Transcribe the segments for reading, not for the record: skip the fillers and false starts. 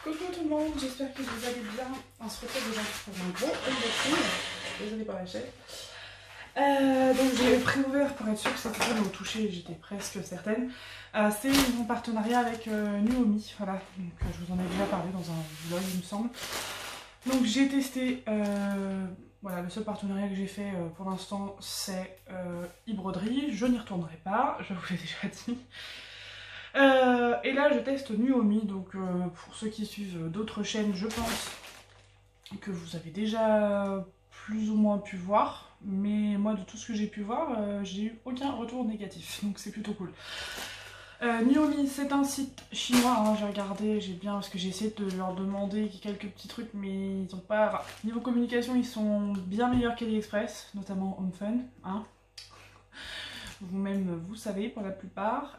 Coucou tout le monde, j'espère que vous allez bien. On se retrouve aujourd'hui pour un gros unboxing. Désolée pour la chaîne. Donc j'ai préouvert pour être sûre que c'était bon au toucher, j'étais presque certaine. C'est mon partenariat avec Nuomi, voilà. Donc je vous en ai déjà parlé dans un vlog il me semble. Donc j'ai testé, voilà, le seul partenariat que j'ai fait pour l'instant c'est e-broderie. Je n'y retournerai pas, je vous l'ai déjà dit. Et là je teste Nuomi, donc pour ceux qui suivent d'autres chaînes, je pense que vous avez déjà plus ou moins pu voir, mais moi de tout ce que j'ai pu voir, j'ai eu aucun retour négatif, donc c'est plutôt cool. Nuomi c'est un site chinois, hein, j'ai regardé, j'ai bien, parce que j'ai essayé de leur demander quelques petits trucs, mais ils ont pas... Enfin, niveau communication ils sont bien meilleurs qu'AliExpress, notamment HomeFun, hein. Vous-même vous savez pour la plupart.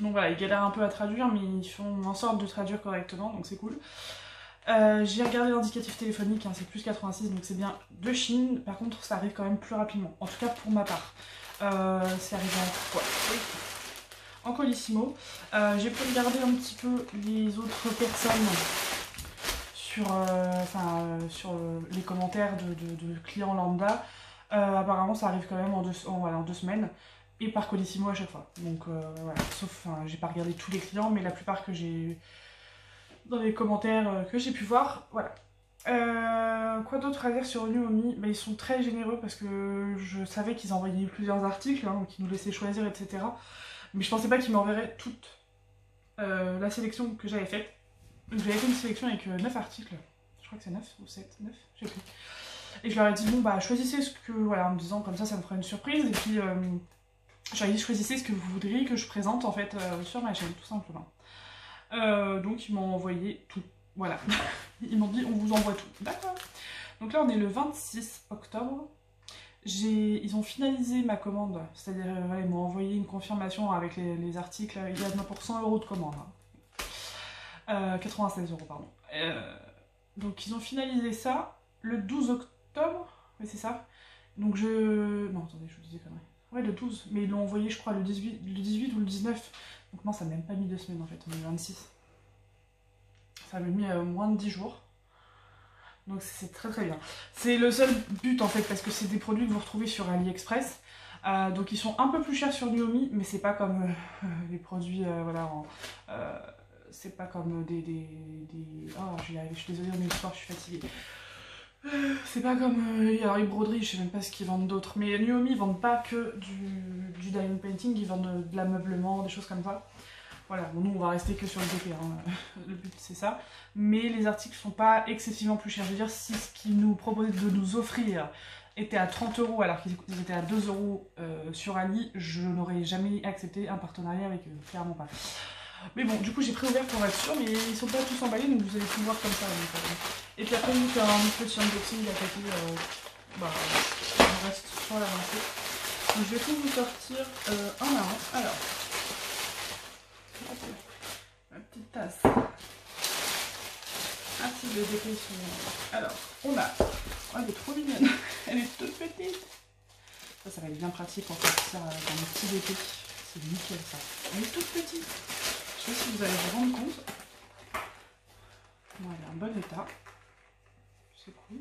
Donc voilà, ils galèrent un peu à traduire, mais ils font en sorte de traduire correctement, donc c'est cool. J'ai regardé l'indicatif téléphonique, hein, c'est plus 86, donc c'est bien de Chine. Par contre, ça arrive quand même plus rapidement, en tout cas pour ma part. C'est arrivé en colissimo. J'ai pu regarder un petit peu les autres personnes sur, sur les commentaires de clients lambda. Apparemment, ça arrive quand même en deux semaines. Et par colissimo à chaque fois. Donc voilà, sauf, j'ai pas regardé tous les clients, mais la plupart que j'ai dans les commentaires que j'ai pu voir, voilà. Quoi d'autre à dire sur Nuomi? Ils sont très généreux parce que je savais qu'ils envoyaient plusieurs articles, hein, qu'ils nous laissaient choisir, etc. Mais je pensais pas qu'ils m'enverraient toute la sélection que j'avais faite. Donc j'avais fait une sélection avec 9 articles. Je crois que c'est 9 ou 7, 9, je sais plus. Et je leur ai dit, bon bah choisissez ce que, voilà, en me disant comme ça me fera une surprise, et puis... j'ai dit choisissez ce que vous voudriez que je présente en fait sur ma chaîne, tout simplement. Donc ils m'ont envoyé tout, voilà. Ils m'ont dit on vous envoie tout, d'accord. Donc là on est le 26 octobre. Ils ont finalisé ma commande, c'est-à-dire voilà, ils m'ont envoyé une confirmation avec les articles, il y a pour 100 € de commande. Hein. 96 €, pardon. Donc ils ont finalisé ça le 12 octobre, oui c'est ça. Donc non attendez, je vous disais conneries. Ouais, le 12, mais ils l'ont envoyé, je crois, le 18 ou le 19. Donc non, ça n'a même pas mis 2 semaines en fait, on est le 26. Ça m'a mis moins de 10 jours. Donc c'est très très bien. C'est le seul but en fait, parce que c'est des produits que vous retrouvez sur AliExpress. Donc ils sont un peu plus chers sur Nuomi, mais c'est pas comme les produits, voilà, c'est pas comme Oh, j'y arrive, je suis désolée, mais le soir, je suis fatiguée. C'est pas comme... alors les broderies, je sais même pas ce qu'ils vendent d'autre. Mais Nuomi, ils vendent pas que du diamond painting, ils vendent de l'ameublement, des choses comme ça. Voilà, bon, nous on va rester que sur le DP, hein. Le but c'est ça. Mais les articles sont pas excessivement plus chers. Je veux dire, si ce qu'ils nous proposaient de nous offrir était à 30 € alors qu'ils étaient à 2 € sur Ali, je n'aurais jamais accepté un partenariat avec eux, clairement pas. Mais bon, du coup j'ai préouvert pour être sûr, mais ils sont pas tous emballés, donc vous allez tout voir comme ça. Donc, et puis après, nous faire un petit unboxing à côté, on reste sur l'avancée. Donc je vais tout vous sortir un à un. Alors, ma petite tasse. Un petit de décoration. Alors, on a... Oh, elle est trop mignonne. Elle est toute petite. Ça va être bien pratique pour sortir dans mon petit DP. C'est nickel ça. Elle est toute petite. Je sais pas si vous allez vous rendre compte. Bon, elle est en bon état. C'est cool.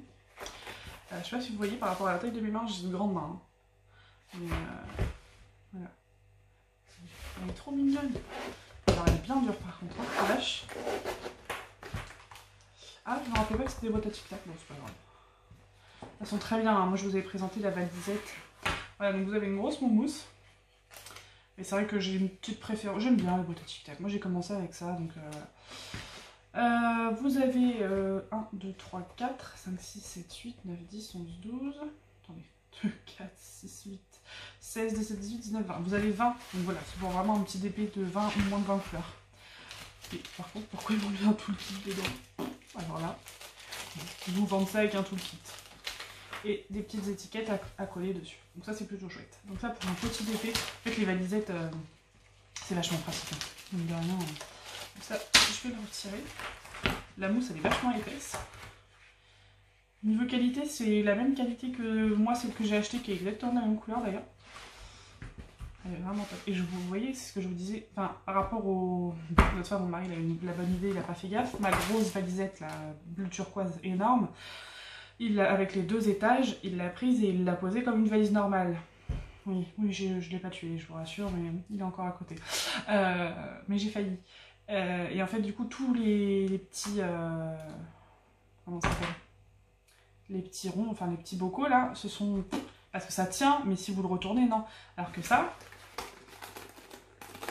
Je sais pas si vous voyez par rapport à la taille de mes mains, j'ai une grande main. Hein. Mais voilà. Elle est trop mignonne. Alors elle est bien dure par contre, hein. Lâche. Ah, je me rappelais pas que c'était des boîtes à tic-tac, bon c'est pas grave. Elles sont très bien, hein. Moi je vous avais présenté la valisette. Voilà, donc vous avez une grosse moumouse. Mais c'est vrai que j'ai une petite préférence, j'aime bien les boîtes à tic-tac. Moi j'ai commencé avec ça, donc voilà. Vous avez 1, 2, 3, 4, 5, 6, 7, 8, 9, 10, 11, 12... Attendez, 2, 4, 6, 8, 16, 17, 18, 19, 20. Vous avez 20, donc voilà, c'est pour vraiment un petit DP de 20 ou moins de 20 fleurs. Et par contre, pourquoi ils m'ont mis un toolkit dedans? Alors là, ils vous vendent ça avec un toolkit. Et des petites étiquettes à coller dessus. Donc ça c'est plutôt chouette. Donc ça pour un petit DP, en fait les valisettes, c'est vachement pratique. Hein. Donc de rien, donc ça, je vais le retirer. La mousse elle est vachement épaisse. Niveau qualité, c'est la même qualité que moi, celle que j'ai achetée, qui est exactement la même couleur d'ailleurs. Elle est vraiment top. Et vous voyez, c'est ce que je vous disais, enfin, par rapport au... L'autre fois, mon mari, il a eu la bonne idée, il a pas fait gaffe. Ma grosse valisette, la bleu turquoise énorme, avec les 2 étages, il l'a prise et il l'a posée comme une valise normale. Oui, je l'ai pas tué, je vous rassure, mais il est encore à côté. Mais j'ai failli. Et en fait, du coup, tous les petits... comment ça s'appelle? Les petits ronds, enfin les petits bocaux, là, ce sont... Parce que ça tient, mais si vous le retournez, non. Alors que ça...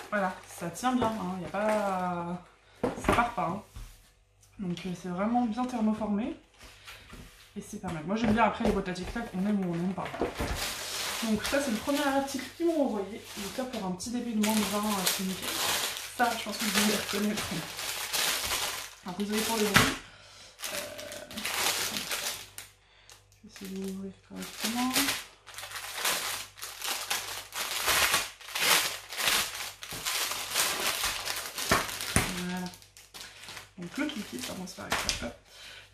Voilà, ça tient bien, hein, y a pas... Ça part pas. Hein. Donc c'est vraiment bien thermoformé. Et c'est pas mal. Moi j'aime bien après les boîtes à tic-tac, on aime ou on n'aime pas. Donc ça c'est le premier article qu'ils m'ont envoyé. Donc ça pour un petit début de moins de 20 c'est nickel. Ça je pense que vous allez reconnaître. Alors désolé pour le bruit. Je vais essayer de l'ouvrir correctement. Voilà. Donc le toolkit, ça commence par avec ça.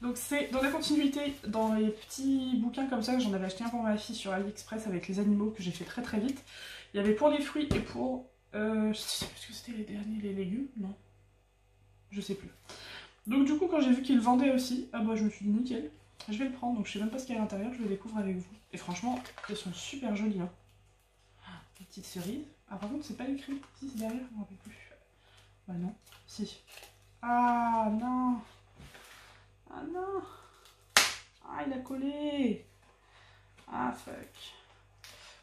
Donc c'est dans la continuité, dans les petits bouquins comme ça, que j'en avais acheté un pour ma fille sur AliExpress avec les animaux que j'ai fait très très vite. Il y avait pour les fruits et pour... je sais plus ce que c'était les derniers, les légumes, non? Je sais plus. Donc du coup quand j'ai vu qu'ils le vendaient aussi, ah bah je me suis dit nickel, je vais le prendre. Donc je sais même pas ce qu'il y a à l'intérieur, je le découvre avec vous. Et franchement, ils sont super jolis. Hein. Les petites cerises. Ah par contre c'est pas écrit, si c'est derrière, je m'en rappelle plus. Bah non, si. Ah non. Ah non. Ah il a collé. Ah fuck.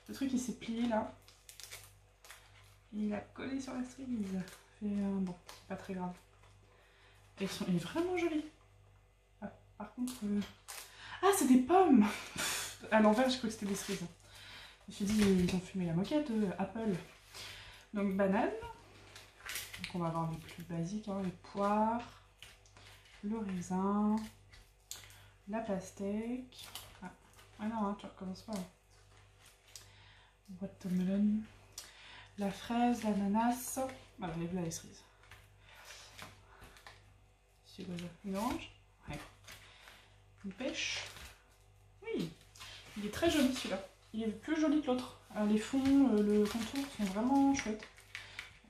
Le truc il s'est plié là. Il a collé sur la cerise. Bon, c'est pas très grave. Il est vraiment joli. Ah, par contre... Ah c'est des pommes. À l'envers je crois que c'était des cerises. Je me suis dit ils ont fumé la moquette Apple. Donc banane. Donc on va avoir les plus basiques, hein, les poires, le raisin, la pastèque. Ah non, hein, tu recommences pas. Watermelon, la fraise, l'ananas. Voilà, les cerises. C'est quoi ça? Une orange? Ouais. Une pêche? Oui. Il est très joli celui-là. Il est plus joli que l'autre. Les fonds, le contour sont vraiment chouettes.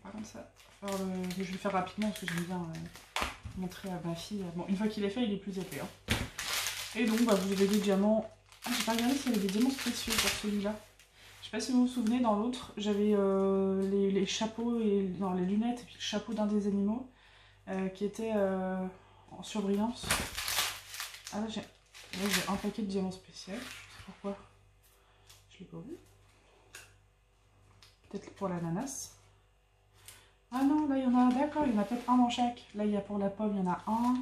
Par contre ça, je vais le faire rapidement parce que j'aime bien montrer à ma fille. Bon, une fois qu'il est fait, il est plus épais. Hein. Et donc, bah, vous avez des diamants. Ah, j'ai pas regardé s'il y avait des diamants précieux pour celui-là. Je sais pas si vous vous souvenez, dans l'autre, j'avais les chapeaux et non, les lunettes et puis le chapeau d'un des animaux qui était en surbrillance. Ah là, j'ai un paquet de diamants spéciaux. Je sais pourquoi. Je l'ai pas vu. Peut-être pour l'ananas. Ah non, là il y en a, d'accord, il y en a peut-être un dans chaque. Là il y a pour la pomme, il y en a un.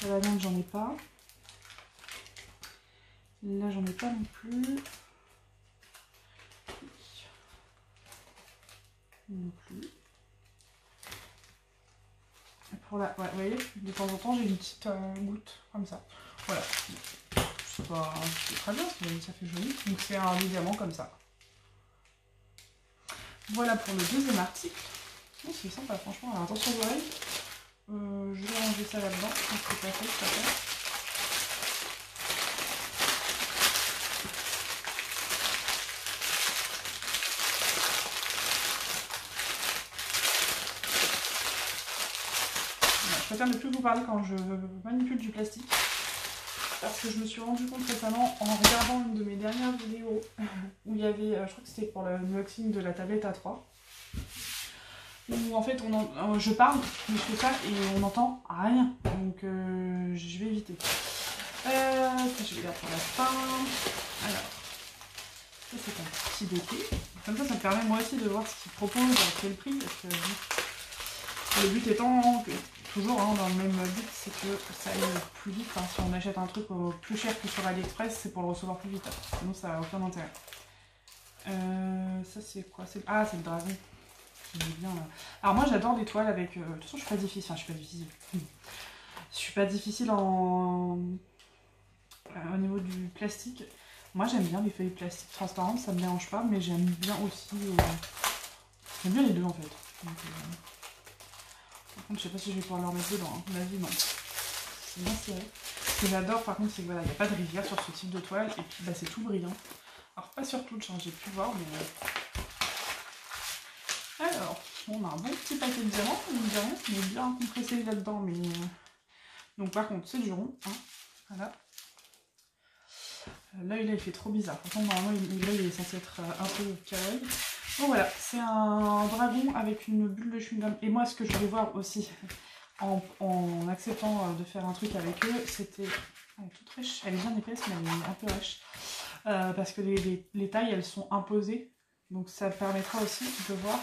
La banane, j'en ai pas. Là j'en ai pas non plus. Non plus. Et pour la... Ouais, vous voyez, de temps en temps j'ai une petite goutte comme ça. Voilà. C'est pas très bien, ça fait joli. Donc c'est un diamant comme ça. Voilà pour le deuxième article. Oh, c'est sympa, franchement. Alors, attention aux oreilles. Je vais ranger ça là-dedans. C'est pas fait, c'est pas fait. Je préfère ne plus vous parler quand je manipule du plastique. Parce que je me suis rendu compte récemment en regardant une de mes dernières vidéos où il y avait, je crois que c'était pour l'unboxing de la tablette A3. Où en fait je parle, mais je fais ça et on n'entend rien. Donc je vais éviter. Ça je vais garder pour la fin. Alors, ça c'est un petit dossier. Comme ça me permet moi aussi de voir ce qu'ils proposent, à quel prix. Parce que le but étant que toujours hein, dans le même but, c'est que ça aille plus vite. Hein. Si on achète un truc plus cher que sur AliExpress, c'est pour le recevoir plus vite. Hein. Sinon ça n'a aucun intérêt. Ça c'est quoi? Ah c'est le dragon. Bien, alors moi j'adore les toiles avec... de toute façon je suis pas difficile. Enfin je suis pas difficile. Je suis pas difficile au niveau du plastique. Moi j'aime bien les feuilles plastiques transparentes, ça me dérange pas, mais j'aime bien aussi... J'aime bien les deux en fait. Donc, par contre je sais pas si je vais pouvoir leur mettre dedans, hein. Ma vie non. C'est bien serré. Ce que j'adore par contre c'est que voilà, il n'y a pas de rivière sur ce type de toile et puis bah, c'est tout brillant. Alors pas sur toutes, j'ai pu voir mais... Alors, on a un bon petit paquet de diamants, on est bien compressé là-dedans, mais... Donc par contre, c'est du rond, hein. Voilà. L'œil là il fait trop bizarre, pourtant normalement l'œil est censé être un peu kawaii. Donc voilà, c'est un dragon avec une bulle de chewing-gum. Et moi ce que je voulais voir aussi, en acceptant de faire un truc avec eux, c'était... Elle est toute rêche, elle est bien épaisse mais elle est un peu rêche. Parce que les tailles elles sont imposées, donc ça permettra aussi de voir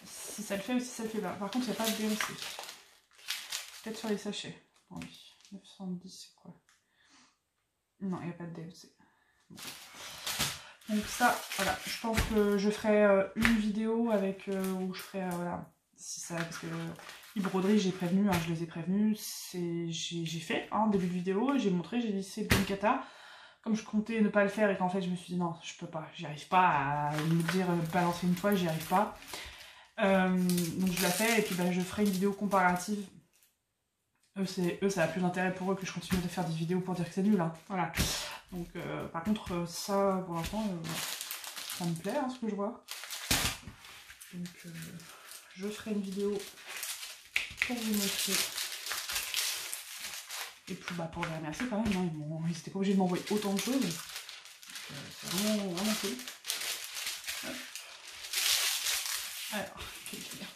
si ça le fait ou si ça le fait pas. Par contre il n'y a pas de DMC. Peut-être sur les sachets. Oh oui, 910 c'est quoi? Non, il n'y a pas de DMC. Bon. Donc ça, voilà, je pense que je ferai une vidéo avec où je ferai, voilà, si ça, parce que les broderies, j'ai prévenu, hein, je les ai prévenus, j'ai fait un début de vidéo, j'ai montré, j'ai dit c'est une cata. Comme je comptais ne pas le faire et qu'en fait je me suis dit non, je peux pas, j'y arrive pas à me dire balancer une fois, j'y arrive pas. Donc je la fais et puis bah, je ferai une vidéo comparative. Eux, ça a plus d'intérêt pour eux que je continue de faire des vidéos pour dire que c'est nul, hein. Voilà. Donc, par contre, ça, pour l'instant, ça me plaît, hein, ce que je vois. Donc, je ferai une vidéo pour vous montrer. Et puis, bah, pour les remercier quand même, hein, ils étaient pas obligés de m'envoyer autant de choses. C'est vraiment, vraiment cool. Hop. Alors, je vais le dire.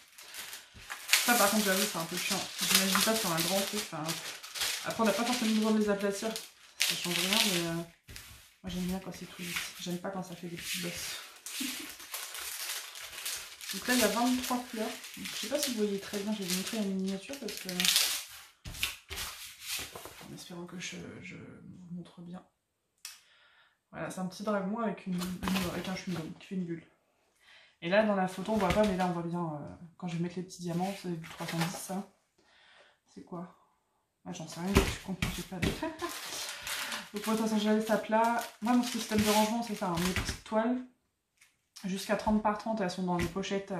Ça, par contre, j'avoue, c'est un peu chiant. J'imagine pas sur un grand truc. Enfin, après, on n'a pas forcément besoin de les aplatir. Ça change rien, mais moi, j'aime bien quand c'est tout lisse. J'aime pas quand ça fait des petites bosses. Donc là, il y a 23 couleurs. Donc, je sais pas si vous voyez très bien. Je vais vous montrer la miniature parce que... En espérant que je vous montre bien. Voilà, c'est un petit dragon avec avec un chewing-gum qui fait une bulle. Et là, dans la photo, on voit pas, mais là, on voit bien, quand je vais mettre les petits diamants, c'est du 310, ça. C'est quoi? Ah, j'en sais rien, je suis con, j'ai pas de... Donc, pour ça, j'avais ça plat. Moi, mon système de rangement, c'est ça, hein, mes petites toiles. Jusqu'à 30 par 30, elles sont dans les pochettes.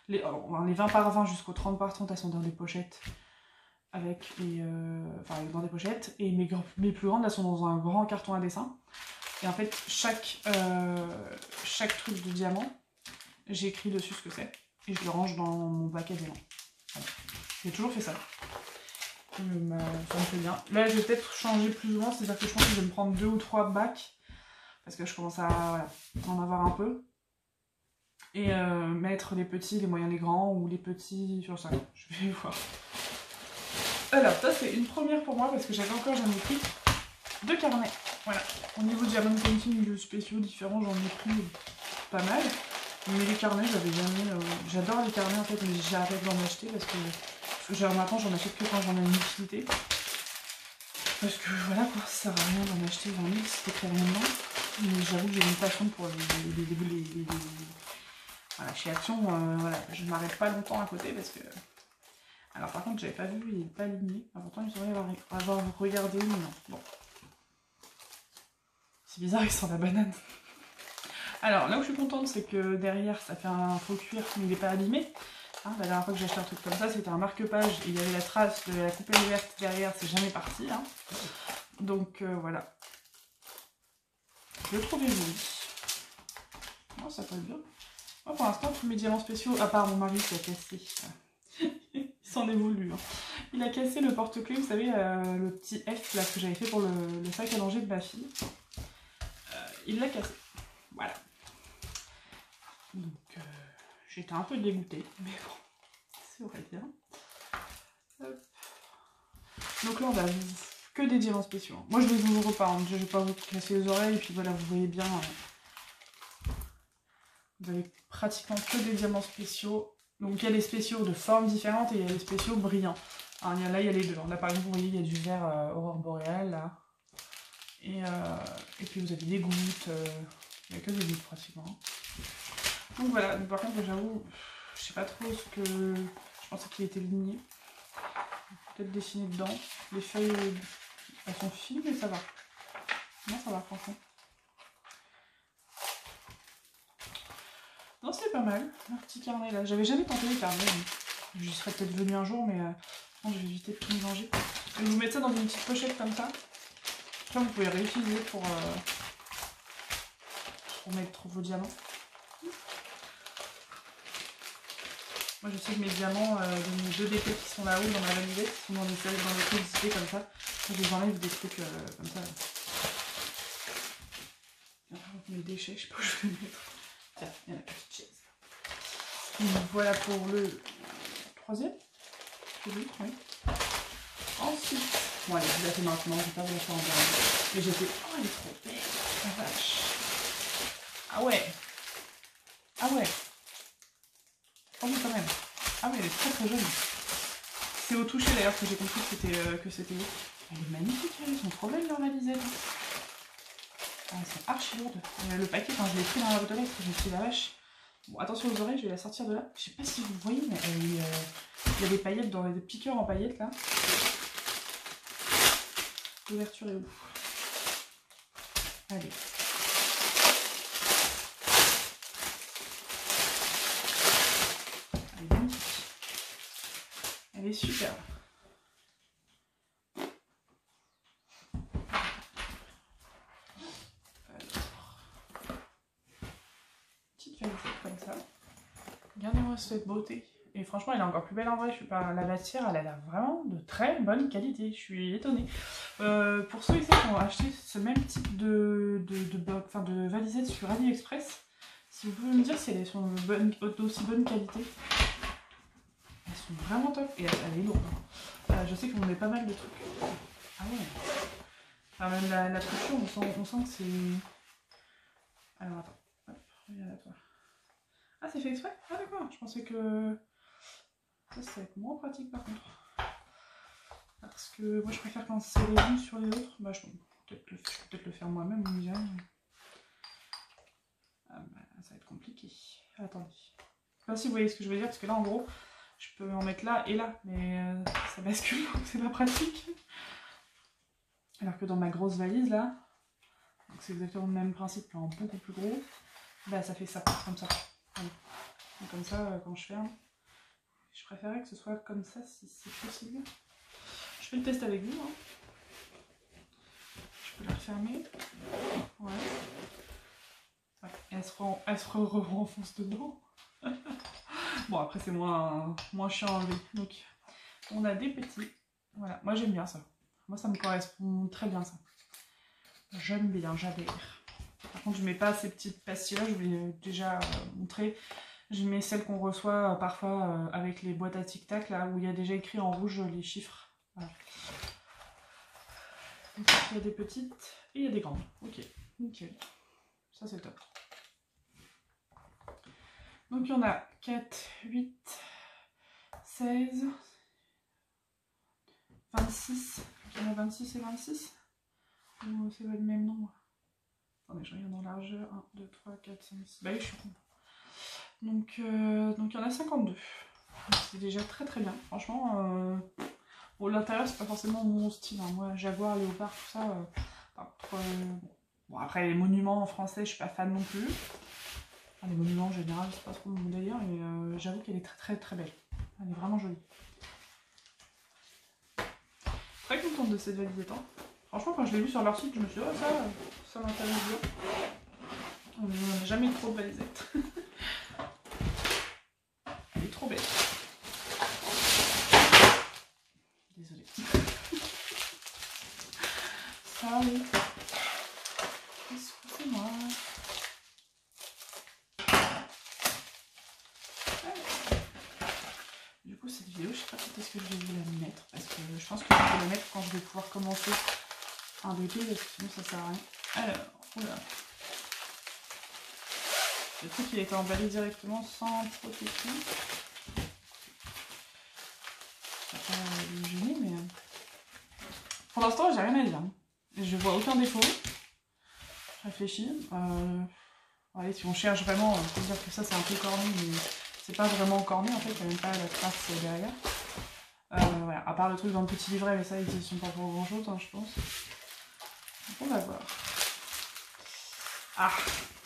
Les 20 par 20 jusqu'au 30 par 30, elles sont dans des pochettes. Avec les... enfin, dans des pochettes. Et mes plus grandes, elles sont dans un grand carton à dessin. Et en fait, chaque truc de diamant, j'ai écrit dessus ce que c'est. Et je le range dans mon bac à diamants. Voilà. J'ai toujours fait ça. Ça me fait bien. Là, je vais peut-être changer plus ou moins. C'est-à-dire que je pense que je vais me prendre 2 ou 3 bacs. Parce que je commence à voilà, en avoir un peu. Et mettre les petits, les moyens, les grands. Ou les petits sur ça. Je vais voir. Alors, ça, c'est une première pour moi. Parce que j'avais encore jamais pris de carnet. Voilà, au niveau diamond painting de spéciaux différents, j'en ai pris pas mal. Mais les carnets, j'avais jamais... J'adore les carnets en fait, mais j'ai arrêté d'en acheter parce que maintenant j'en achète que quand j'en ai une utilité. Parce que voilà quoi, ça sert à rien d'en acheter 20 000, c'était très rien dedans. Mais j'avoue que j'ai une passion pour les... Voilà, chez Action, voilà, je ne m'arrête pas longtemps à côté parce que... Alors par contre, j'avais pas vu, il n'est pas aligné. Pourtant, il devrait avoir regardé, mais non. Bon. C'est bizarre, il sent la banane. Alors, là où je suis contente, c'est que derrière, ça fait un faux cuir, mais il n'est pas abîmé. Hein, la dernière fois que j'ai acheté un truc comme ça, c'était un marque-page, et il y avait la trace de la coupelle verte derrière, c'est jamais parti. Hein. Donc, voilà. Je le trouvais joli. Oh, ça colle bien. Moi, pour l'instant, tous mes diamants spéciaux, à part mon mari qui a cassé. Il s'en est voulu. Hein. Il a cassé le porte-clés, vous savez, le petit F là, que j'avais fait pour le sac à langer de ma fille. Il l'a cassé. Voilà. Donc, j'étais un peu dégoûtée, mais bon, c'est vrai bien. Hop. Donc là, on va que des diamants spéciaux. Moi, je les ouvre pas, hein. Je vais pas vous casser les oreilles, et puis voilà, vous voyez bien. Vous avez pratiquement que des diamants spéciaux. Donc, il y a les spéciaux de formes différentes et il y a les spéciaux brillants. Alors, là, il y a les deux. Là, par exemple, vous voyez, il y a du vert aurore boréale, là. Et puis, vous avez des gouttes. Il n'y a que des gouttes, pratiquement. Donc voilà, donc, par contre j'avoue, je sais pas trop ce que... Je pensais qu'il était ligné. Peut-être dessiné dedans. Les feuilles, elles sont fines, mais ça va. Non, ça va, franchement. Non, c'est pas mal, un petit carnet là. J'avais jamais tenté les carnets. Je serais peut-être venue un jour, mais je vais éviter de tout mélanger. Je vais vous mettre ça dans une petite pochette comme ça. Là, vous pouvez réutiliser pour mettre vos diamants. Moi je sais que mes diamants de mes 2 DP qui sont là-haut dans ma validette, qui sont dans des séries dans des publicités comme ça, je les enlève des trucs comme ça. Mes déchets, je sais pas où je vais les mettre. Tiens, il y a la petite chaise. Donc voilà pour le 3e. Oui. Ensuite, bon allez, je la fais maintenant, je vais pas vous la faire en dernier. Mais j'étais, oh elle est trop belle, la vache. Ah ouais. Ah ouais. Oh oui quand même. Ah ouais, elle est très très jolie. C'est au toucher d'ailleurs que j'ai compris que c'était où. Elle est magnifique, elles sont trop belles leurs valisettes. Ah, elles sont archi lourdes. Le paquet, quand je l'ai pris dans la boîte aux lettres, je me suis dit la vache. Bon, attention aux oreilles, je vais la sortir de là. Je sais pas si vous voyez, mais il y a des paillettes, dans des piqueurs en paillettes là. L'ouverture est où? Allez. Elle est magnifique. Elle est super. Comme ça. Regardez-moi cette beauté. Et franchement, elle est encore plus belle en vrai. Je suis pas... La matière, elle a l'air vraiment de très bonne qualité. Je suis étonnée. Pour ceux et celles qui ont acheté ce même type de valisette sur AliExpress, si vous pouvez me dire si elles sont d'aussi bonne qualité. Elles sont vraiment top. Et elle est lourde. Je sais qu'on met pas mal de trucs. Ah ouais. Enfin, même la couture, on sent que c'est... Alors attends. Hop, regarde à toi. Ah, c'est fait exprès? Ah d'accord, je pensais que ça va être moins pratique par contre. Parce que moi je préfère quand c'est les unes sur les autres. Bah je peux peut-être le faire moi-même, on dirait. Ah bah ça va être compliqué. Attendez. Je sais pas si vous voyez ce que je veux dire, parce que là en gros, je peux en mettre là et là, mais ça bascule, donc c'est pas pratique. Alors que dans ma grosse valise là, c'est exactement le même principe, mais en beaucoup plus gros, bah ça fait ça, comme ça. Voilà. Et comme ça, quand je ferme, je préférerais que ce soit comme ça si c'est possible. Je fais le test avec vous. Hein. Je peux la refermer. Ouais. Ouais. Et elle se renfonce dedans. Bon, après, c'est moins chiant à enlever. Donc, on a des petits. Voilà, moi j'aime bien ça. Moi, ça me correspond très bien ça. J'aime bien, j'adhère. Par contre, je mets pas ces petites pastilles-là, je vais déjà montrer. Je mets celles qu'on reçoit parfois avec les boîtes à tic-tac, là où il y a déjà écrit en rouge les chiffres. Voilà. Donc, il y a des petites et il y a des grandes. Ok, nickel. Ça, c'est top. Donc, il y en a 4, 8, 16, 26. Il y en a 26 et 26. Ou c'est pas le même nombre? Attendez, je regarde en largeur. 1, 2, 3, 4, 5, 6. Bah oui, je suis con. Donc il y en a 52. C'est déjà très très bien. Franchement, bon, l'intérieur, c'est pas forcément mon style. Hein. Moi, Jaguar, Léopard, tout ça. Bon, après, les monuments en français, je suis pas fan non plus. Enfin, les monuments en général, c'est pas trop mon délire. Mais j'avoue qu'elle est très très très belle. Elle est vraiment jolie. Très contente de cette valisette. Hein. Franchement, quand je l'ai vue sur leur site, je me suis dit, oh, ça m'intéresse bien. On n'a jamais eu trop de valisettes. Elle est trop belle. Désolée. Ça, oui. Excusez-moi. Du coup, cette vidéo, je sais pas quand est-ce que je vais vous la mettre. Parce que je pense que je vais la mettre quand je vais pouvoir commencer un DP, parce que sinon ça sert à rien. Alors, oula. Le truc, il a été emballé directement sans protection. Ça va pas le gêner, mais... Pour l'instant, j'ai rien à dire. Je vois aucun défaut. Je réfléchis. Ouais, si on cherche vraiment, on peut dire que ça c'est un peu corné, mais c'est pas vraiment corné en fait, il n'y a même pas la trace derrière. Voilà, à part le truc dans le petit livret, mais ça ils y sont pas pour grand chose, hein, je pense. Donc on va voir. Ah,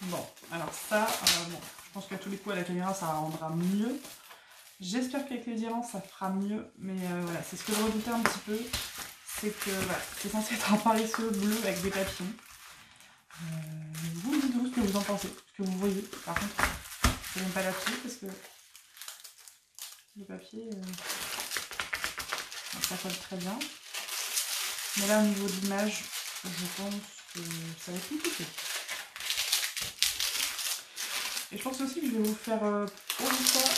bon, alors ça, bon, je pense qu'à tous les coups à la caméra ça rendra mieux. J'espère qu'avec les diamants ça fera mieux, mais voilà, c'est ce que je redoutais un petit peu. C'est que voilà, c'est censé être un paresseux bleu avec des papillons. Vous me dites vous ce que vous en pensez, ce que vous voyez. Par contre, je n'aime pas là-dessus parce que le papier, ça colle très bien. Mais là, au niveau de l'image, je pense que ça va être compliqué. Et je pense aussi que je vais vous faire pour une fois.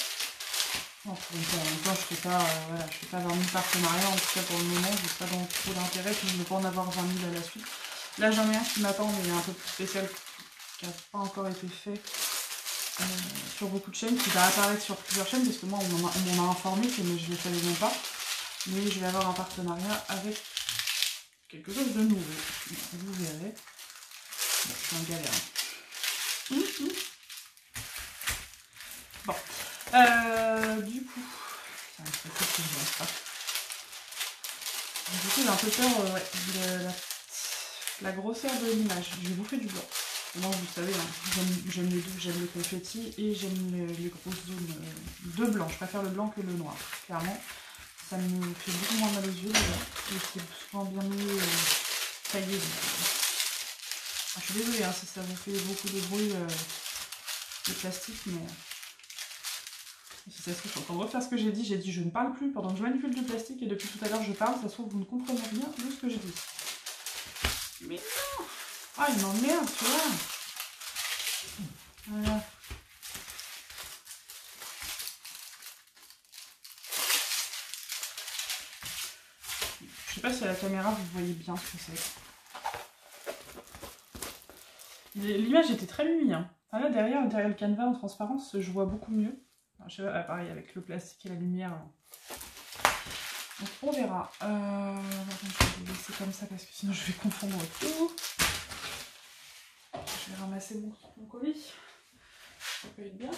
Non, pour une fois, en même temps, je fais pas, voilà, je fais pas 20 000 partenariats, en tout cas pour le moment, je n'ai pas dans trop d'intérêt, puis je ne veux pas en avoir 20 000 à la suite. Là, j'en ai un qui m'attend, mais il est un peu plus spécial, qui n'a pas encore été fait sur beaucoup de chaînes, qui va apparaître sur plusieurs chaînes, parce que moi, on m'en a informé, mais je ne le savais même pas. Mais je vais avoir un partenariat avec quelque chose de nouveau. Vous verrez. Bon, je suis en galère. Bon. Du coup, j'ai un peu peur de la grosseur de l'image. Je vais bouffer du blanc. Moi, vous savez, hein, j'aime les deux, j'aime le confetti et j'aime les grosses zones de blanc. Je préfère le blanc que le noir. Clairement, ça me fait beaucoup moins mal aux yeux déjà. Et c'est souvent bien mieux taillé. Je suis désolée hein, si ça vous fait beaucoup de bruit de plastique, mais si ça se trouve, je suis en train de refaire ce que j'ai dit je ne parle plus pendant que je manipule du plastique et depuis tout à l'heure je parle, ça se trouve vous ne comprenez rien de ce que j'ai dit. Mais non! Ah il m'emmerde, tu vois! Voilà. Je sais pas si à la caméra vous voyez bien ce que c'est. L'image était très lumineuse. Hein. Ah, là derrière le canevas en transparence, je vois beaucoup mieux. Alors, je sais pas, pareil avec le plastique et la lumière. Donc on verra. Je vais laisser comme ça parce que sinon je vais confondre tout. Je vais ramasser mon colis. Ça peut être bien.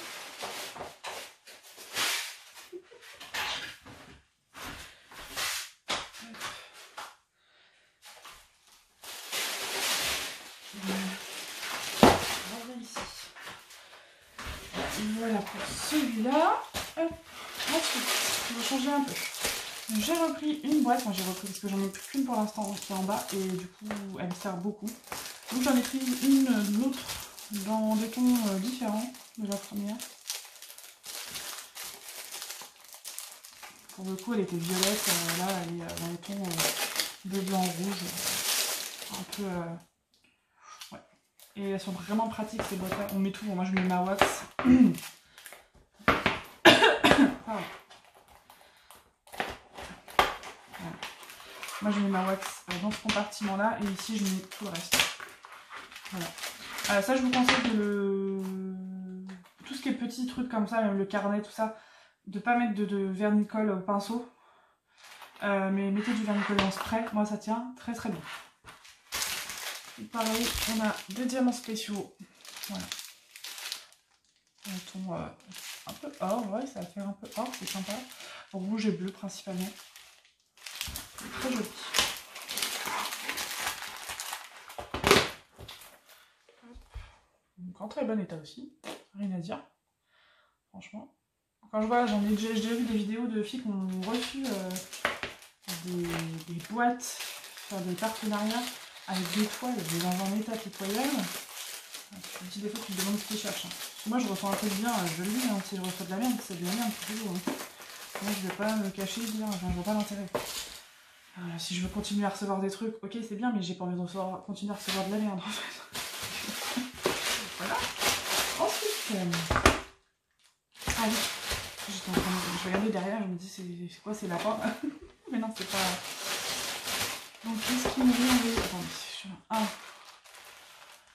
Voilà pour celui-là. Ensuite, je vais changer un peu. J'ai repris une boîte, enfin j'ai repris parce que j'en ai plus qu'une pour l'instant qui est en bas et du coup elle me sert beaucoup. Donc j'en ai pris une autre dans des tons différents de la première. Pour le coup elle était violette, là elle est dans les tons bleu, blanc, rouge. Un peu... ouais. Et elles sont vraiment pratiques ces boîtes là. On met tout, moi je mets ma wax. Pardon. Voilà. Moi je mets ma wax dans ce compartiment là et ici je mets tout le reste. Voilà. Ça je vous conseille de tout ce qui est petits trucs comme ça, même le carnet, tout ça, de pas mettre de vernicole au pinceau. Mais mettez du vernicole en spray, moi ça tient très très bien. Et pareil, on a des diamants spéciaux. Voilà. Un ton un peu or, ouais, ça va faire un peu or, c'est sympa. Rouge et bleu principalement. Très joli. Donc en très bon état aussi, rien à dire, franchement. Quand je vois, j'ai déjà vu des vidéos de filles qui ont reçu des boîtes, faire des partenariats avec des toiles, dans un état pitoyable. Je me dis des fois tu te demandes ce qu'ils cherchent. Hein. Moi je reçois un peu de bien, je le dis, hein, si je reçois de la merde, c'est de la merde toujours. Hein. Moi je vais pas me cacher et dire, je vois pas l'intérêt. Si je veux continuer à recevoir des trucs, ok c'est bien, mais j'ai pas envie de continuer à recevoir de la merde en fait. Voilà. Ensuite, ah oui, j'étais en train de... Je regardais derrière, je me dis c'est quoi ces lapins? Mais non c'est pas... Donc qu'est-ce qu'il me dit? Attendez,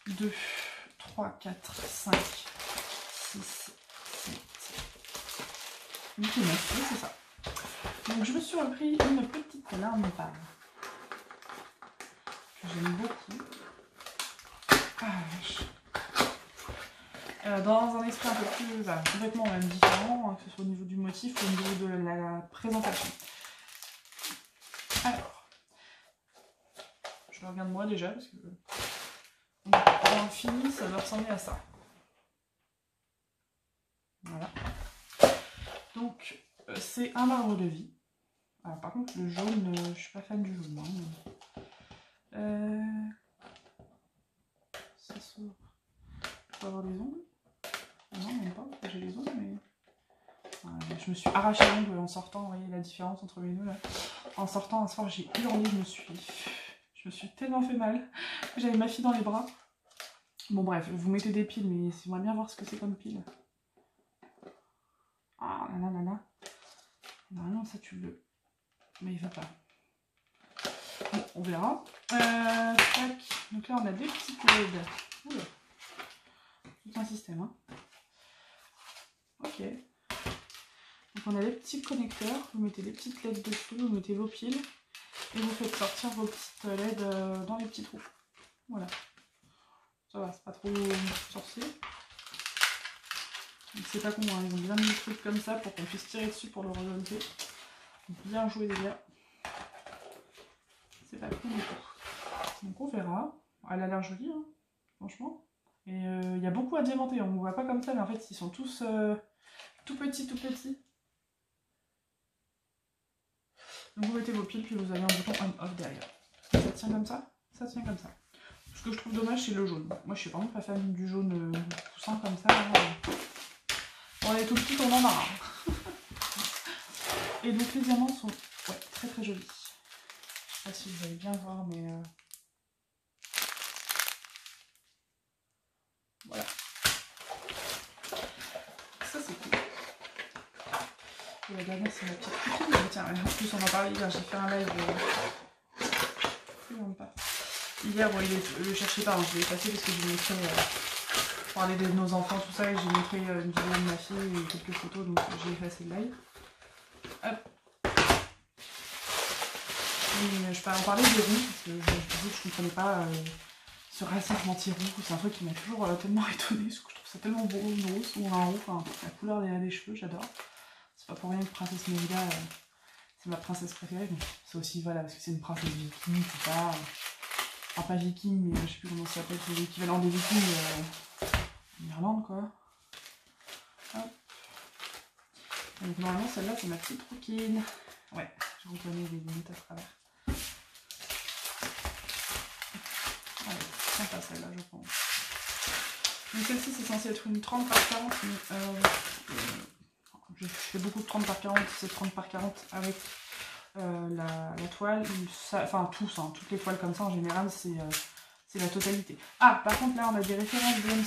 1, 2, 3, 4, 5, 6, 7, 8 et 9, oui c'est ça. Donc je me suis repris une petite larme pâle que j'aime beaucoup. Dans un esprit un peu plus, complètement même différent, hein, que ce soit au niveau du motif ou au niveau de la présentation. Alors, je regarde moi déjà parce que quand on finit, ça doit ressembler à ça. Voilà. Donc c'est un arbre de vie. Alors, par contre le jaune, je suis pas fan du jaune. Hein, ça s'ouvre. Faut avoir des ongles. Non, même pas, j'ai les ongles, mais... Je me suis arraché l'ongle en sortant, vous voyez la différence entre les deux là. En sortant un soir, j'ai hurlé, je me suis tellement fait mal. J'avais ma fille dans les bras. Bon bref, vous mettez des piles, mais j'aimerais bien voir ce que c'est comme pile. Ah là là là là. Normalement ça tu le... Mais il va pas. Bon, on verra. Tac. Donc là on a des petites LED. Oula. Tout un système, hein. Ok. Donc on a les petits connecteurs, vous mettez des petites LED dessous, vous mettez vos piles et vous faites sortir vos petites LED dans les petits trous. Voilà. Ça va, c'est pas trop sorcier. C'est pas con, hein. Ils ont bien mis le truc comme ça pour qu'on puisse tirer dessus pour le relever. Bien joué les gars. C'est pas con du tout. Donc on verra. Elle a l'air jolie, hein, franchement. Et il y a beaucoup à diamanter, on ne voit pas comme ça, mais en fait ils sont tous tout petits, tout petits. Donc vous mettez vos piles, puis vous avez un bouton on-off derrière. Ça tient comme ça, ça tient comme ça. Ce que je trouve dommage, c'est le jaune. Moi je suis vraiment pas fan du jaune poussant comme ça. On est tout petit, on en a un. Et donc les diamants sont ouais, très très jolis. Je sais pas si vous allez bien voir, mais... Voilà. Ça c'est cool. Et la dernière c'est ma petite copine. Tiens, en plus on en parlait hier, j'ai fait un live. Hier, bon, il le cherchait pas, hein, je l'ai effacé parce que je lui ai montré parler de nos enfants, tout ça, et j'ai montré une vidéo de ma fille et quelques photos, donc j'ai effacé le live. Hop. Et je peux en parler des ronds, parce que je disais que je ne comprenais pas ce racisme anti-roux, c'est un truc qui m'a toujours tellement étonnée, parce que je trouve ça tellement beau, une rousse ou un roux, enfin la couleur des cheveux, j'adore. C'est pas pour rien que Princesse Mérida, c'est ma princesse préférée, mais c'est aussi, voilà, parce que c'est une princesse viking, tout ça. Enfin, pas viking, mais je sais plus comment ça s'appelle, c'est l'équivalent des vikings en Irlande, quoi. Hop. Donc normalement, celle-là, c'est ma petite rouquine. Ouais, je reconnais les limites à travers. Allez, sympa celle-là, je pense. Donc celle-ci, c'est censé être une 30 par 40, mais je fais beaucoup de 30 par 40, c'est 30 par 40 avec la toile, ça, enfin tous, hein, toutes les toiles comme ça en général, c'est la totalité. Ah, par contre là on a des références de MC.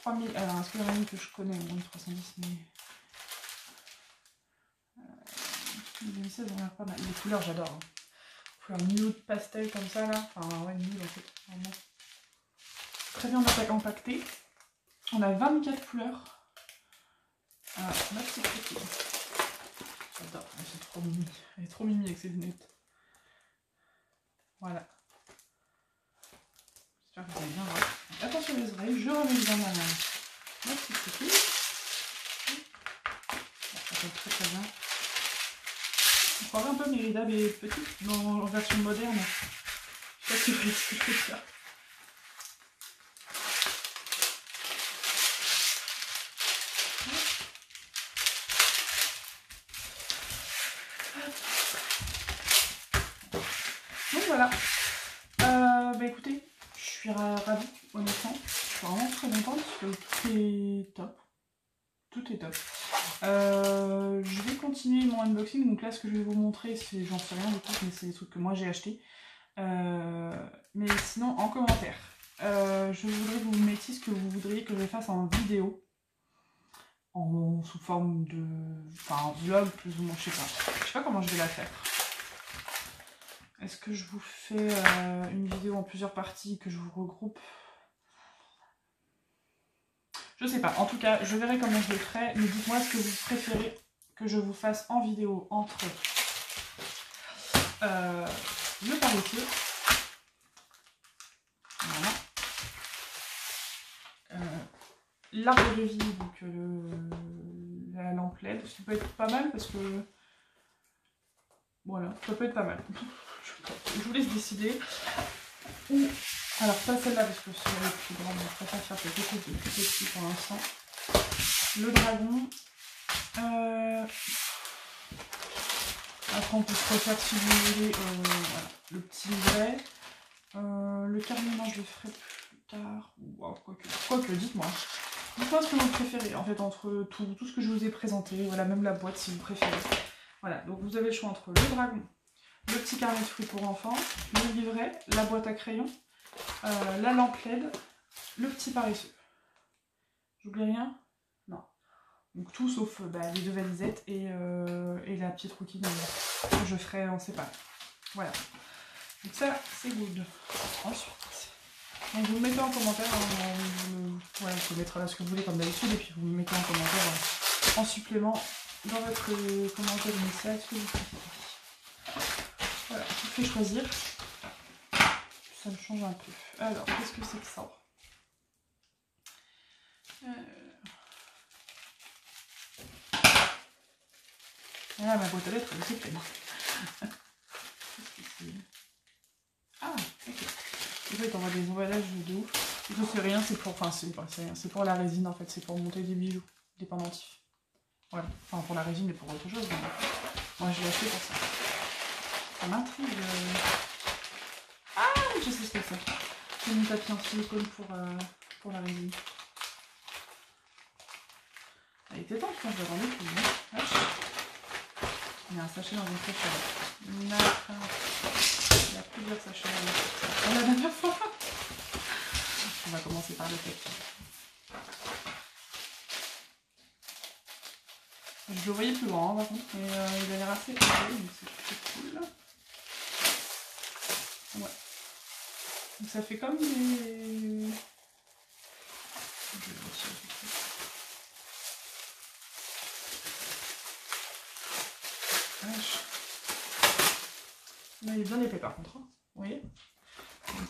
3000, alors est-ce qu'il y en a une que je connais, moins de 310, mais... les MC elles ont l'air pas mal. Les couleurs j'adore. Hein. Couleur nude pastel comme ça là, enfin ouais nude en fait, vraiment. Très bien empaqueté. On a 24 couleurs. Ah, ma petite copine. J'adore, elle est trop mimi. Elle est trop mimi avec ses lunettes. Voilà. J'espère que vous allez bien voir. Donc, attention les oreilles, je remets bien ma petite copine. Ça fait très très bien. On croirait un peu Mérida, mais petite, en version moderne. Je sais pas si vous voyez ce que je veux dire. Donc voilà. Bah écoutez, je suis ravie, honnêtement. Je suis vraiment très contente parce que tout est top. Tout est top. Je vais continuer mon unboxing. Donc là, ce que je vais vous montrer, c'est, j'en sais rien du tout, mais c'est des trucs que moi j'ai achetés. Mais sinon, en commentaire, je voudrais que vous mettiez ce que vous voudriez que je fasse en vidéo. Sous forme de... Enfin, en vlog, plus ou moins, je sais pas. Je sais pas comment je vais la faire. Est-ce que je vous fais une vidéo en plusieurs parties, que je vous regroupe? Je sais pas. En tout cas, je verrai comment je le ferai. Mais dites-moi ce que vous préférez que je vous fasse en vidéo entre le paresseux. Voilà. L'arbre de vie, donc la lampe LED, ce qui peut être pas mal parce que... Voilà, ça peut être pas mal. Je vous laisse décider. Ou... Alors pas celle-là parce que c'est la plus grande, je préfère faire quelque chose de plus petit pour l'instant. Le dragon. Après on peut se refaire si vous voulez voilà, le petit livret. Le carnet, non, je le ferai plus tard. Wow, quoique, dites-moi. Dites-moi ce que vous préférez, en fait, entre tout ce que je vous ai présenté, voilà, même la boîte si vous préférez. Voilà, donc vous avez le choix entre le dragon, le petit carnet de fruits pour enfants, le livret, la boîte à crayons, la lampe LED, le petit paresseux. J'oublie rien? Non. Donc tout sauf les 2 valisettes et la petite routine que je ferai en séparé. Voilà. Donc ça, c'est good. Ensuite, donc vous me mettez en commentaire, voilà, vous pouvez mettre là ce que vous voulez comme d'habitude, et puis vous me mettez en commentaire en supplément dans votre commentaire initial ce que vous préférez. Voilà, je vous fais choisir. Ça me change un peu. Alors, qu'est-ce que c'est que ça? Ah, ma boîte à lettres, elle est pleine. Ah, ok. En fait, on voit des emballages de ouf. Je sais rien, c'est pour, enfin, c'est pour la résine en fait, c'est pour monter des bijoux, des pendentifs. Voilà, enfin pour la résine et pour autre chose. Mais moi, je l'ai acheté pour ça. Ça m'intrigue. Ah, je sais ce que c'est. C'est mon tapis en silicone pour la résine. Elle était temps, je pense, j'attendais plus. Il y a un sachet dans une sachet. Il y a plusieurs sachets. On la dernière fois. On va commencer par le tapis. Je le voyais plus grand, par contre, mais il a l'air assez épais, donc c'est cool. Ouais. Donc ça fait comme des... Là, il est bien épais par contre, hein. Vous voyez? Donc,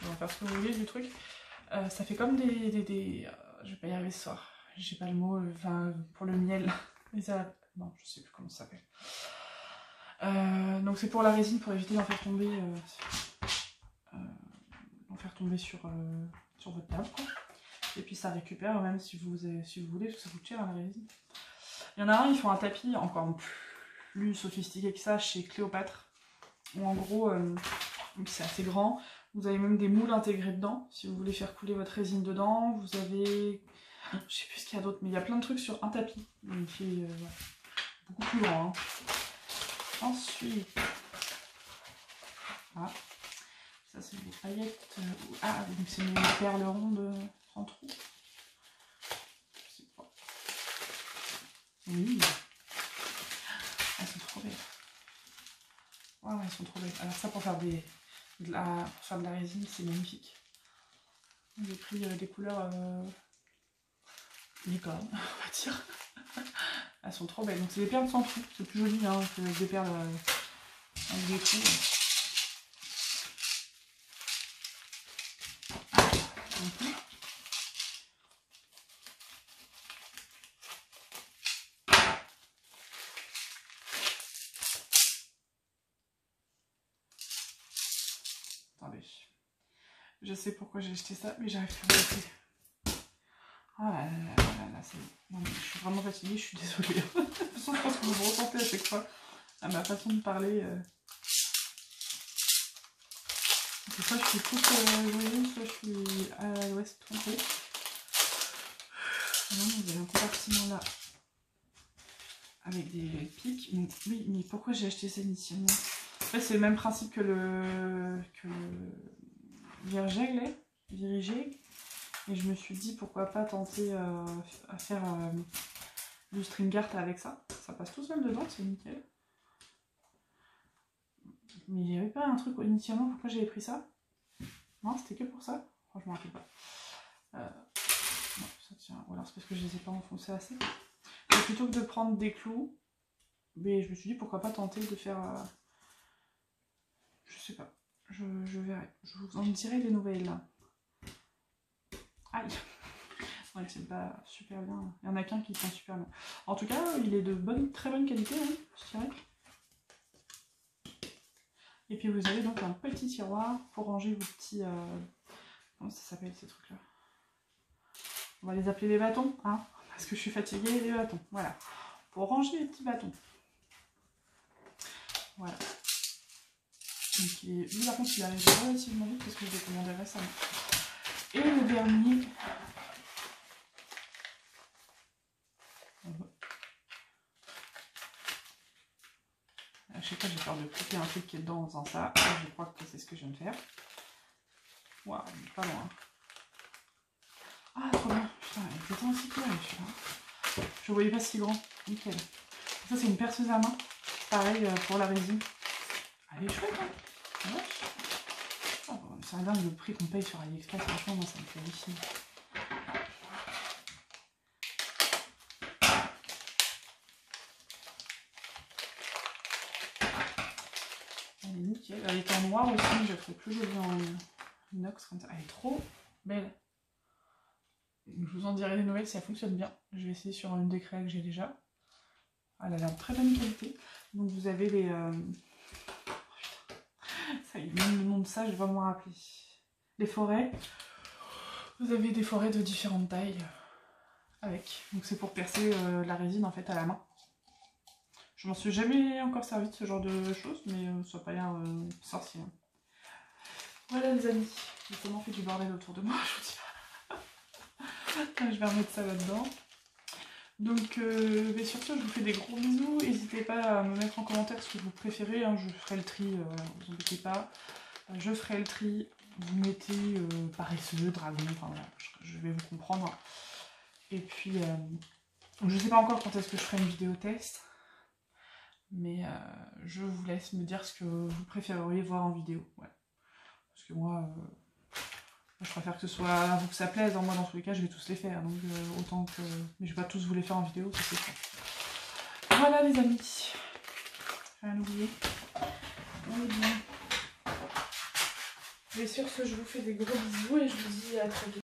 on va faire ce que vous voulez du truc. Ça fait comme des je vais pas y arriver ce soir. J'ai pas le mot, enfin, pour le miel. Non, je sais plus comment ça s'appelle. Donc c'est pour la résine, pour éviter d'en faire tomber, sur votre table, quoi. Et puis ça récupère même si vous voulez, parce que ça coûte cher la résine. Il y en a un, ils font un tapis encore plus sophistiqué que ça chez Cléopâtre. Où en gros, c'est assez grand. Vous avez même des moules intégrés dedans, si vous voulez faire couler votre résine dedans. Vous avez... Je sais plus ce qu'il y a d'autre, mais il y a plein de trucs sur un tapis. Donc c'est beaucoup plus grand. Hein. Ensuite... Ah, ça c'est des paillettes. Ah, donc c'est une perle ronde sans trou. Je sais pas. Oui. Elles sont trop belles. Ouais, elles sont trop belles. Alors ça, pour faire de la résine, c'est magnifique. J'ai pris des couleurs licorne, on va dire. Elles sont trop belles. Donc c'est des perles sans trou. C'est plus joli hein, que des perles avec des trous. Attendez. Je sais pourquoi j'ai acheté ça, mais j'arrive plus à le. Ah là là là, c'est... Non mais je suis vraiment fatiguée, je suis désolée. De toute façon, je pense que vous me ressentez à chaque fois à ma façon de parler. Soit je suis toute joyeuse, soit je suis à l'ouest trompée. Non, vous avez un compartiment là avec des pics. Mais, oui, mais pourquoi j'ai acheté ça initialement? En fait, c'est le même principe que le Virigé. Et je me suis dit pourquoi pas tenter à faire du string art avec ça. Ça passe tout seul dedans, c'est nickel. Mais il n'y avait pas un truc initialement, pourquoi j'avais pris ça? Non, c'était que pour ça? Franchement, je me rappelle pas. Non, ça tient. Ou alors c'est parce que je les ai pas enfoncés assez. Et plutôt que de prendre des clous, mais je me suis dit pourquoi pas tenter de faire... je sais pas. Je verrai. Je vous en dirai des nouvelles là. Aïe! Ouais, c'est pas super bien. Il y en a qu'un qui tient super bien. En tout cas, il est de très bonne qualité, hein, je dirais. Et puis vous avez donc un petit tiroir pour ranger vos petits... comment ça s'appelle ces trucs-là? On va les appeler les bâtons, hein, parce que je suis fatiguée, les bâtons. Voilà. Pour ranger les petits bâtons. Voilà. Donc, lui, par contre, il arrive relativement vite parce que je l'ai commandé récemment. Et le dernier... chaque fois j'ai peur de couper un truc qui est dedans en faisant ça. Et je crois que c'est ce que je viens de faire. Waouh, on est pas loin. Ah, trop bien. Putain, il était aussi clair celui-là. Je voyais pas si grand. Nickel. Ça, c'est une perceuse à main. Pareil pour la résine. Elle est chouette, hein. Ah, vache. Oh, c'est dingue le prix qu'on paye sur AliExpress. Franchement, moi, ça me fait halluciner. Elle est nickel. Elle est en noir aussi. Je la trouve plus jolie en inox comme ça. Elle est trop belle. Je vous en dirai des nouvelles si elle fonctionne bien. Je vais essayer sur une des créas que j'ai déjà. Elle a l'air de très bonne qualité. Donc vous avez les... Ça y est, même le nom de ça, je vais pas me rappeler. Les forêts. Vous avez des forêts de différentes tailles avec. Donc c'est pour percer la résine en fait à la main. Je m'en suis jamais encore servi de ce genre de choses, mais ça n'a pas l'air sorcier. Voilà les amis. J'ai tellement fait du bordel autour de moi, je vous dis pas. Je vais remettre ça là-dedans. Donc sur ce, je vous fais des gros bisous. N'hésitez pas à me mettre en commentaire ce que vous préférez. Hein. Je ferai le tri, vous embêtez pas. Je ferai le tri. Vous mettez paresseux, dragon, enfin voilà, je vais vous comprendre. Et puis, je sais pas encore quand est-ce que je ferai une vidéo test. Mais je vous laisse me dire ce que vous préféreriez voir en vidéo. Ouais. Parce que moi... je préfère que ce soit à vous que ça plaise, moi dans tous les cas je vais tous les faire, donc autant que... Mais je vais pas tous vous les faire en vidéo, ça c'est sûr. Voilà les amis. Rien oublié. On est bien. Et sur ce, je vous fais des gros bisous et je vous dis à très vite.